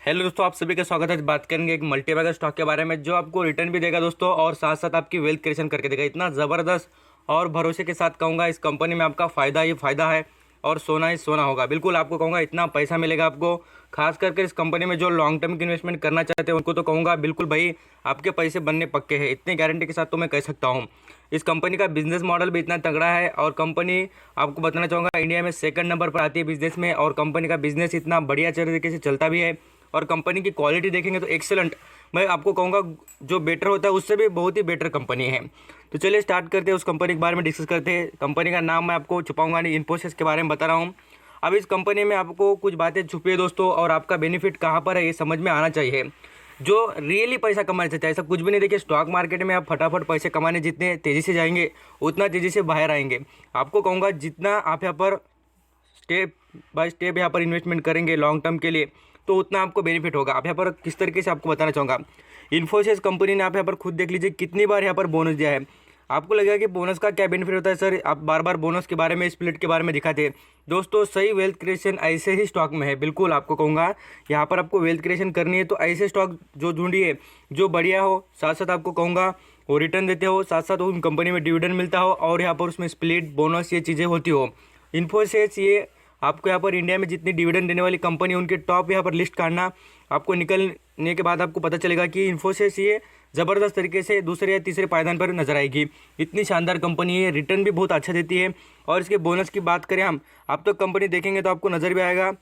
Hello दोस्तों, आप सभी का स्वागत है। आज बात करेंगे एक मल्टीबैगर स्टॉक के बारे में जो आपको रिटर्न भी देगा दोस्तों, और साथ साथ आपकी वेल्थ क्रिएशन करके देगा। इतना ज़बरदस्त और भरोसे के साथ कहूँगा, इस कंपनी में आपका फ़ायदा ही फ़ायदा है और सोना ही सोना होगा। बिल्कुल आपको कहूँगा, इतना पैसा मिलेगा आपको। खास करके इस कंपनी में जो लॉन्ग टर्म की इन्वेस्टमेंट करना चाहते हैं उनको तो कहूँगा बिल्कुल भाई, आपके पैसे बनने पक्के हैं। इतनी गारंटी के साथ तो मैं कह सकता हूँ। इस कंपनी का बिजनेस मॉडल भी इतना तगड़ा है, और कंपनी आपको बताना चाहूँगा इंडिया में सेकंड नंबर पर आती है बिजनेस में, और कंपनी का बिजनेस इतना बढ़िया तरीके से चलता भी है। और कंपनी की क्वालिटी देखेंगे तो एक्सेलेंट, मैं आपको कहूँगा जो बेटर होता है उससे भी बहुत ही बेटर कंपनी है। तो चलिए स्टार्ट करते हैं, उस कंपनी के बारे में डिस्कस करते हैं। कंपनी का नाम मैं आपको छुपाऊंगा नहीं, इन्फोसिस के बारे में बता रहा हूँ। अब इस कंपनी में आपको कुछ बातें छुपी है दोस्तों, और आपका बेनिफिट कहाँ पर है ये समझ में आना चाहिए। जो रियली पैसा कमाना चाहते हैं, ऐसा कुछ भी नहीं। देखिए, स्टॉक मार्केट में आप फटाफट पैसे कमाने जितने तेज़ी से जाएंगे उतना तेज़ी से बाहर आएंगे। आपको कहूँगा जितना आप यहाँ पर स्टेप बाय स्टेप यहाँ पर इन्वेस्टमेंट करेंगे लॉन्ग टर्म के लिए, तो उतना आपको बेनिफिट होगा। आप यहाँ पर किस तरीके से आपको बताना चाहूँगा, इन्फोसिस कंपनी ने आप यहाँ पर खुद देख लीजिए कितनी बार यहाँ पर बोनस दिया है। आपको लगेगा कि बोनस का क्या बेनिफिट होता है सर, आप बार बार बोनस के बारे में, स्प्लिट के बारे में दिखाते हैं। दोस्तों, सही वेल्थ क्रिएशन ऐसे ही स्टॉक में है। बिल्कुल आपको कहूँगा, यहाँ पर आपको वेल्थ क्रिएशन करनी है तो ऐसे स्टॉक जो ढूंढिए जो बढ़िया हो, साथ साथ आपको कहूँगा वो रिटर्न देते हो, साथ साथ उन कंपनी में डिविडेंड मिलता हो, और यहाँ पर उसमें स्प्लिट बोनस ये चीज़ें होती हो। इन्फोसिस ये आपको यहाँ पर इंडिया में जितनी डिविडेंड देने वाली कंपनी उनके टॉप यहाँ पर लिस्ट काटना, आपको निकलने के बाद आपको पता चलेगा कि इन्फोसिस ये ज़बरदस्त तरीके से दूसरे या तीसरे पायदान पर नजर आएगी। इतनी शानदार कंपनी है, रिटर्न भी बहुत अच्छा देती है। और इसके बोनस की बात करें हम, आप तो कंपनी देखेंगे तो आपको नज़र भी आएगा,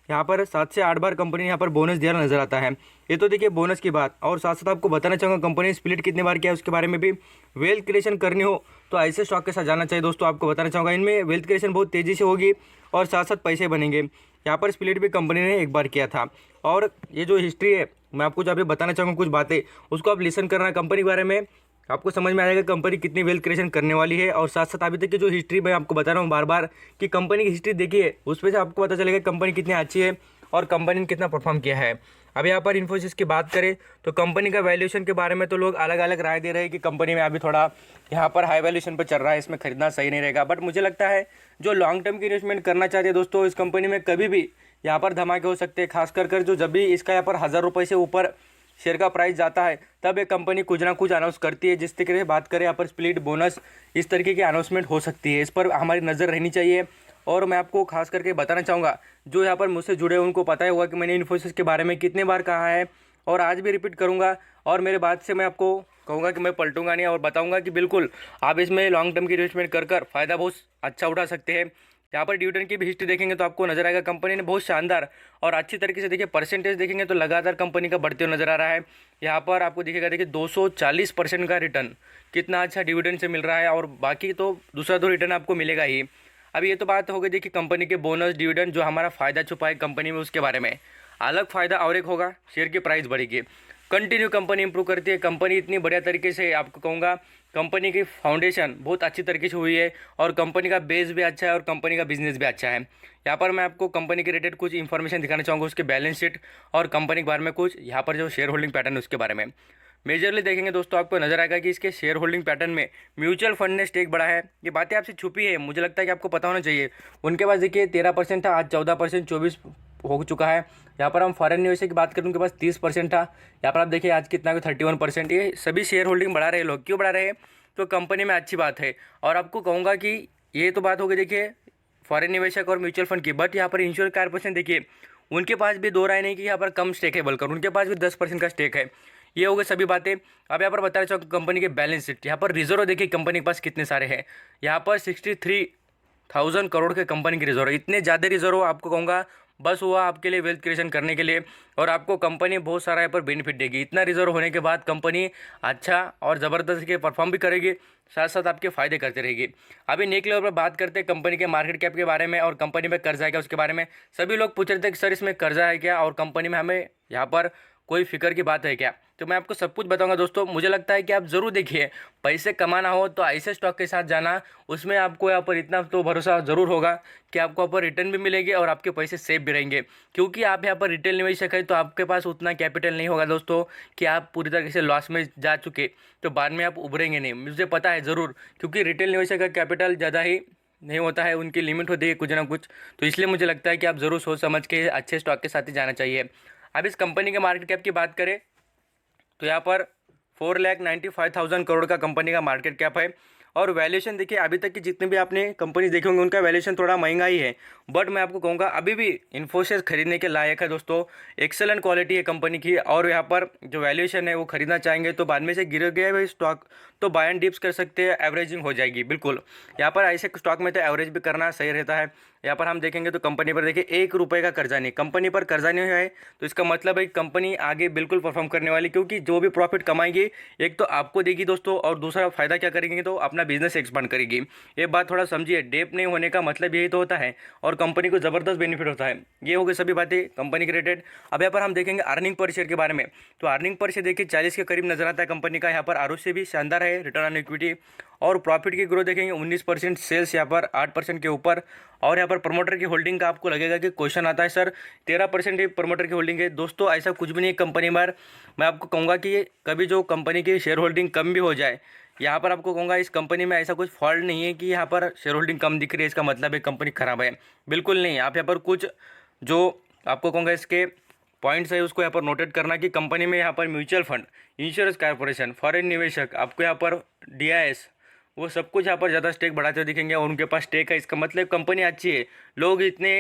यहाँ पर 7 से 8 बार कंपनी यहाँ पर बोनस दिया नजर आता है। ये तो देखिए बोनस की बात, और साथ साथ आपको बताना चाहूँगा कंपनी स्प्लिट कितने बार किया है उसके बारे में भी। वेल्थ क्रिएशन करनी हो तो ऐसे स्टॉक के साथ जाना चाहिए दोस्तों। आपको बताना चाहूँगा इनमें वेल्थ क्रिएशन बहुत तेज़ी से होगी और साथ साथ पैसे बनेंगे। यहाँ पर स्प्लिट भी कंपनी ने एक बार किया था। और ये जो हिस्ट्री है, मैं आपको जो अभी बताना चाहूँगा कुछ बातें, उसको आप लिसन करना कंपनी के बारे में, आपको समझ में आएगा कंपनी कितनी वेल्थ क्रिएशन करने वाली है। और साथ साथ अभी तक की जो हिस्ट्री मैं आपको बता रहा हूँ बार बार कि कंपनी की हिस्ट्री देखिए, उस पर से आपको पता चलेगा कंपनी कितनी अच्छी है और कंपनी ने कितना परफॉर्म किया है। अब यहाँ पर इन्फोसिस की बात करें तो कंपनी का वैल्यूएशन के बारे में तो लोग अलग अलग राय दे रहे हैं कि कंपनी में अभी थोड़ा यहाँ पर हाई वैल्यूएशन पर चल रहा है, इसमें खरीदना सही नहीं रहेगा। बट मुझे लगता है जो लॉन्ग टर्म की इन्वेस्टमेंट करना चाहते हैं दोस्तों, इस कंपनी में कभी भी यहाँ पर धमाके हो सकते हैं। खास कर जो जब भी इसका यहाँ पर 1000 रुपये से ऊपर शेयर का प्राइस जाता है, तब एक कंपनी कुछ ना कुछ अनाउंस करती है। जिस तरीके से बात करें यहाँ पर स्प्लिट बोनस, इस तरीके की अनाउंसमेंट हो सकती है, इस पर हमारी नज़र रहनी चाहिए। और मैं आपको खास करके बताना चाहूँगा, जो यहाँ पर मुझसे जुड़े हैं उनको पता ही होगा कि मैंने इन्फोसिस के बारे में कितने बार कहा है, और आज भी रिपीट करूँगा। और मेरे बात से मैं आपको कहूँगा कि मैं पलटूंगा नहीं, और बताऊँगा कि बिल्कुल आप इसमें लॉन्ग टर्म की इन्वेस्टमेंट कर फ़ायदा बहुत अच्छा उठा सकते हैं। यहाँ पर डिविडेंड की भी हिस्ट्री देखेंगे तो आपको नजर आएगा कंपनी ने बहुत शानदार और अच्छी तरीके से, देखिए परसेंटेज देखेंगे तो लगातार कंपनी का बढ़ते हुए नजर आ रहा है। यहाँ पर आपको दिखेगा, देखिए 240% का रिटर्न, कितना अच्छा डिविडेंड से मिल रहा है। और बाकी तो दूसरा तो रिटर्न आपको मिलेगा ही। अभी ये तो बात हो गई देखिए कंपनी के बोनस डिविडेंड, जो हमारा फ़ायदा छुपा है कंपनी में उसके बारे में। अलग फ़ायदा और एक होगा, शेयर की प्राइस बढ़ेगी। कंटिन्यू कंपनी इंप्रूव करती है। कंपनी इतनी बढ़िया तरीके से, आपको कहूँगा कंपनी की फाउंडेशन बहुत अच्छी तरीके से हुई है, और कंपनी का बेस भी अच्छा है, और कंपनी का बिजनेस भी अच्छा है। यहाँ पर मैं आपको कंपनी के रिलेटेड कुछ इन्फॉर्मेशन दिखाना चाहूँगा, उसके बैलेंस शीट और कंपनी के बारे में कुछ, यहाँ पर जो शेयर होल्डिंग पैटर्न है उसके बारे में। मेजरली देखेंगे दोस्तों, आपको नजर आएगा कि इसके शेयर होल्डिंग पैटर्न में म्यूचुअल फंड ने स्टेक बढ़ा है। ये बातें आपसे छुपी है, मुझे लगता है कि आपको पता होना चाहिए। उनके पास देखिए 13% था, आज 14%, 24 हो चुका है। यहाँ पर हम फॉरेन निवेशक की बात करें, उनके पास 30% था। यहाँ पर आप देखिए आज कितना 31%। ये सभी शेयर होल्डिंग बढ़ा रहे हैं लोग, क्यों बढ़ा रहे हैं? तो कंपनी में अच्छी बात है। और आपको कहूँगा कि ये तो बात हो गई देखिए फॉरेन निवेशक और म्यूचुअल फंड की, बट यहाँ पर इंश्योरेंस कॉर्पोरेशन देखिए, उनके पास भी दो राय नहीं कि यहाँ पर कम स्टेक है, बल्कि उनके पास भी 10% का स्टेक है। ये हो गई सभी बातें। अब यहाँ पर बताना चाहूँ कंपनी के बैलेंस शीट, यहाँ पर रिजर्व देखिए कंपनी के पास कितने सारे हैं। यहाँ पर 63,000 करोड़ के कंपनी के रिजर्व, इतने ज़्यादा रिजर्व आपको कहूँगा बस हुआ आपके लिए वेल्थ क्रिएशन करने के लिए। और आपको कंपनी बहुत सारा यहाँ पर बेनिफिट देगी। इतना रिजर्व होने के बाद कंपनी अच्छा और ज़बरदस्त के परफॉर्म भी करेगी, साथ साथ आपके फ़ायदे करते रहेगी। अभी नेक्स्ट लेवल पर बात करते हैं कंपनी के मार्केट कैप के बारे में, और कंपनी में कर्जा है क्या उसके बारे में। सभी लोग पूछ रहे थे कि सर इसमें कर्जा है क्या, और कंपनी में हमें यहाँ पर कोई फिक्र की बात है क्या। तो मैं आपको सब कुछ बताऊंगा दोस्तों। मुझे लगता है कि आप ज़रूर देखिए, पैसे कमाना हो तो ऐसे स्टॉक के साथ जाना, उसमें आपको यहाँ पर इतना तो भरोसा ज़रूर होगा कि आपको यहाँ पर रिटर्न भी मिलेगी और आपके पैसे सेफ भी रहेंगे। क्योंकि आप यहाँ पर रिटेल निवेशक है तो आपके पास उतना कैपिटल नहीं होगा दोस्तों कि आप पूरी तरीके से लॉस में जा चुके तो बाद में आप उभरेंगे नहीं, मुझे पता है ज़रूर। क्योंकि रिटेल निवेशक का कैपिटल ज़्यादा ही नहीं होता है, उनकी लिमिट होती है कुछ ना कुछ। तो इसलिए मुझे लगता है कि आप ज़रूर सोच समझ के अच्छे स्टॉक के साथ ही जाना चाहिए। अब इस कंपनी के मार्केट कैप की बात करें तो यहाँ पर 4,95,000 करोड़ का कंपनी का मार्केट कैप है। और वैल्यूएशन देखिए, अभी तक की जितने भी आपने कंपनी देखे होंगे उनका वैल्यूएशन थोड़ा महंगा ही है, बट मैं आपको कहूँगा अभी भी इन्फोसिस खरीदने के लायक है दोस्तों। एक्सेलेंट क्वालिटी है कंपनी की, और यहाँ पर जो वैल्यूएशन है वो खरीदना चाहेंगे तो बाद में से गिर गए हुए स्टॉक तो बाय एंड डिप्स कर सकते हैं, एवरेजिंग हो जाएगी बिल्कुल। यहाँ पर ऐसे स्टॉक में तो एवरेज भी करना सही रहता है। यहाँ पर हम देखेंगे तो कंपनी पर देखिए 1 रुपये का कर्जा नहीं, कंपनी पर कर्जा नहीं है तो इसका मतलब है कि कंपनी आगे बिल्कुल परफॉर्म करने वाली, क्योंकि जो भी प्रॉफिट कमाएगी एक तो आपको देगी दोस्तों, और दूसरा फायदा क्या करेंगे तो अपना बिजनेस एक्सपांड करेगी। ये बात थोड़ा समझिए, डेप नहीं होने का मतलब यही तो होता है, और कंपनी को ज़बरदस्त बेनिफिट होता है। ये हो गई सभी बातें कंपनी के रिलेटेड। अब यहाँ पर हम देखेंगे अर्निंग पर शेयर के बारे में। तो अर्निंग पर शेयर देखिए 40 के करीब नजर आता है कंपनी का। यहाँ पर आरओसी भी शानदार है, रिटर्न ऑन इक्विटी और प्रॉफिट की ग्रोथ देखेंगे 19%, सेल्स यहाँ पर 8% के ऊपर। और यहाँ पर प्रमोटर की होल्डिंग का आपको लगेगा कि क्वेश्चन आता है सर 13% ही प्रमोटर की होल्डिंग है। दोस्तों ऐसा कुछ भी नहीं कंपनी में। मैं आपको कहूँगा कि कभी जो कंपनी की शेयर होल्डिंग कम भी हो जाए, यहाँ पर आपको कहूँगा इस कंपनी में ऐसा कुछ फॉल्ट नहीं है कि यहाँ पर शेयर होल्डिंग कम दिख रही है इसका मतलब है कंपनी खराब है, बिल्कुल नहीं। आप यहाँ पर कुछ जो आपको कहूँगा इसके पॉइंट्स है उसको यहाँ पर नोटेट करना कि कंपनी में यहाँ पर mutual fund, insurance corporation, foreign निवेशक, आपको यहाँ पर डीआईएस, वो सब कुछ यहाँ पर ज़्यादा स्टेक बढ़ाते हुए दिखेंगे और उनके पास स्टेक है, इसका मतलब कंपनी अच्छी है। लोग इतने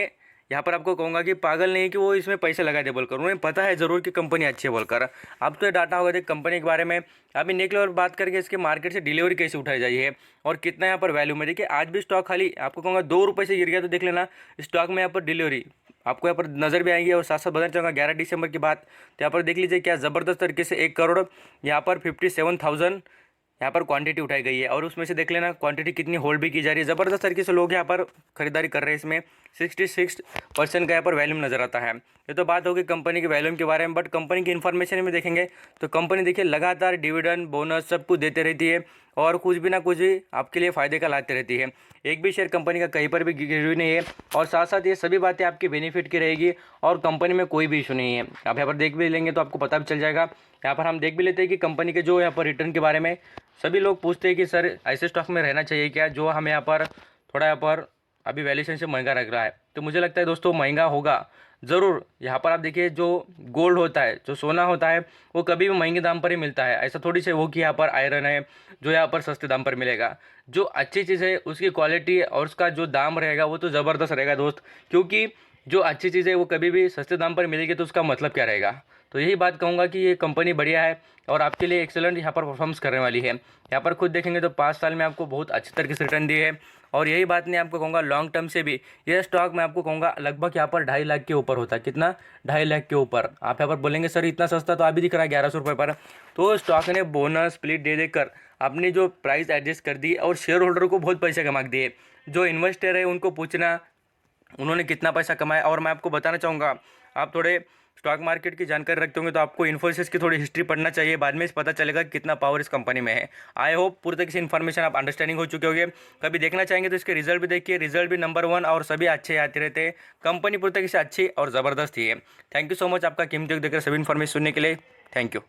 यहाँ पर आपको कहूँगा कि पागल नहीं है कि वो इसमें पैसे लगा दे बोलकर, उन्हें पता है ज़रूर कि कंपनी अच्छी है बोलकर। अब तो ये डाटा होगा देख कंपनी के बारे में। अभी नेक्स्ट लेवल बात करके इसके मार्केट से डिलीवरी कैसे उठाई जाई है और कितना यहाँ पर वैल्यू में। देखिए आज भी स्टॉक खाली आपको कहूँगा 2 रुपये से गिर गया, तो देख लेना स्टॉक में यहाँ पर डिलीवरी आपको यहाँ पर नज़र भी आएंगी। और साथ साथ बताना चाहूँगा 11 दिसंबर की बात, तो यहाँ पर देख लीजिए क्या ज़बरदस्त तरीके से 1 करोड़ यहाँ पर 57,000 यहाँ पर क्वांटिटी उठाई गई है, और उसमें से देख लेना क्वांटिटी कितनी होल्ड भी की जा रही है। ज़बरदस्त तरीके से लोग यहाँ पर खरीदारी कर रहे हैं। इसमें 66% का यहाँ पर वैल्यूम नज़र आता है। ये तो बात होगी कंपनी के वैल्यूम के बारे में, बट कंपनी की इन्फॉर्मेशन में देखेंगे तो कंपनी देखिए लगातार डिविडेंड, बोनस सब कुछ देते रहती है, और कुछ भी ना कुछ भी आपके लिए फ़ायदे का लाते रहती है। एक भी शेयर कंपनी का कहीं पर भी गिरवी नहीं है, और साथ साथ ये सभी बातें आपकी बेनिफिट की रहेगी, और कंपनी में कोई भी इशू नहीं है। आप यहाँ पर देख भी लेंगे तो आपको पता भी चल जाएगा। यहाँ पर हम देख भी लेते हैं कि कंपनी के जो यहाँ पर रिटर्न के बारे में सभी लोग पूछते हैं कि सर ऐसे स्टॉक में रहना चाहिए क्या जो हमें यहाँ पर थोड़ा यहाँ पर अभी वैल्यूएशन से महंगा लग रहा है। तो मुझे लगता है दोस्तों महंगा होगा ज़रूर। यहाँ पर आप देखिए जो गोल्ड होता है, जो सोना होता है, वो कभी भी महंगे दाम पर ही मिलता है। ऐसा थोड़ी से वो कि यहाँ पर आयरन है जो यहाँ पर सस्ते दाम पर मिलेगा। जो अच्छी चीज़ है उसकी क्वालिटी और उसका जो दाम रहेगा वो तो ज़बरदस्त रहेगा दोस्त, क्योंकि जो अच्छी चीज़ है वो कभी भी सस्ते दाम पर मिलेगी तो उसका मतलब क्या रहेगा। तो यही बात कहूँगा कि ये कंपनी बढ़िया है और आपके लिए एक्सेलेंट यहाँ पर परफॉर्मेंस करने वाली है। यहाँ पर खुद देखेंगे तो 5 साल में आपको बहुत अच्छी तरीके से रिटर्न दिए है, और यही बात नहीं आपको कहूँगा लॉन्ग टर्म से भी ये स्टॉक मैं आपको कहूँगा लगभग यहाँ पर 2.5 लाख के ऊपर होता है। कितना? 2.5 लाख के ऊपर। आप यहाँ पर बोलेंगे सर इतना सस्ता तो अभी दिख रहा है 1100 रुपये पर। तो स्टॉक ने बोनस स्प्लिट दे देकर अपनी जो प्राइस एडजस्ट कर दी और शेयर होल्डर को बहुत पैसे कमा दिए। जो इन्वेस्टर है उनको पूछना उन्होंने कितना पैसा कमाया। और मैं आपको बताना चाहूँगा, आप थोड़े स्टॉक मार्केट की जानकारी रखते होंगे तो आपको इन्फोसिस की थोड़ी हिस्ट्री पढ़ना चाहिए, बाद में पता चलेगा कि कितना पावर इस कंपनी में है। आई होप पूरी तरीके से इन्फॉर्मेशन आप अंडरस्टैंडिंग हो चुके होंगे। कभी देखना चाहेंगे तो इसके रिजल्ट भी देखिए, रिजल्ट भी नंबर 1 और सभी अच्छे आते रहते हैं। कंपनी पूरी तरीके से अच्छी और ज़बरदस्त ही है। थैंक यू सो मच आपका कीमती वक्त देकर सभी इन्फॉर्मेशन सुनने के लिए। Thank you.